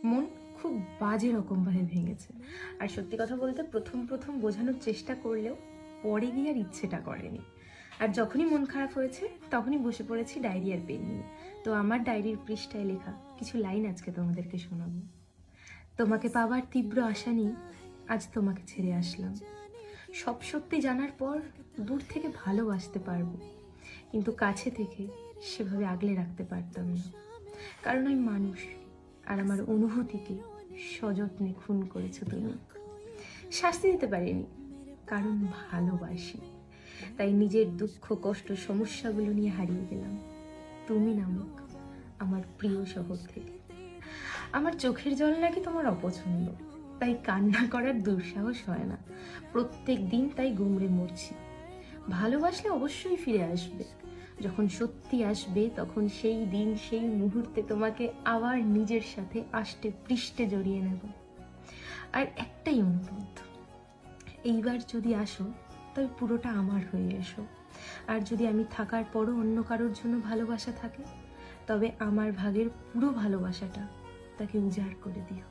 মন খুব বাজে রকমভাবে ভেঙেছে। আর সত্যি কথা বলতে প্রথম প্রথম বোঝানোর চেষ্টা করলেও পরে গিয়ে আর ইচ্ছেটা করেনি। আর যখনই মন খারাপ হয়েছে তখনই বসে পড়েছি ডায়েরি আর পেন নিয়ে। তো আমার ডায়েরির পৃষ্ঠায় লেখা কিছু লাইন আজকে তোমাদেরকে শোনাবো। তোমাকে পাবার তীব্র আশা নিয়ে আজ তোমাকে ছেড়ে আসলাম। সব সত্যি জানার পর দূর থেকে ভালোবাসতে পারবো, কিন্তু কাছে থেকে সেভাবে আগলে রাখতে পারতাম না। কারণ আমি মানুষ, আর আমার অনুভূতিকে সযত্নে খুন করেছো তুমি। শাস্তি দিতে পারিনি, কারণ ভালোবাসি। তাই নিজের দুঃখ কষ্ট সমস্যাগুলো নিয়ে হারিয়ে গেলাম তুমি নামক আমার প্রিয় শহর থেকে। আমার চোখের জল নাকি তোমার অপছন্দ, তাই কান্না করার দুঃসাহস হয় না। প্রত্যেক দিন তাই গুমড়ে মরছি। ভালোবাসলে অবশ্যই ফিরে আসবে। যখন সত্যি আসবে তখন সেই দিন সেই মুহূর্তে তোমাকে আবার নিজের সাথে আষ্টে পৃষ্ঠে জড়িয়ে নেব। আর একটাই অনুরোধ, এইবার যদি আসো তবে পুরোটা আমার হয়ে এসো। আর যদি আমি থাকার পরও অন্য কারোর জন্য ভালোবাসা থাকে, তবে আমার ভাগের পুরো ভালোবাসাটা তাকে উজাড় করে দিও।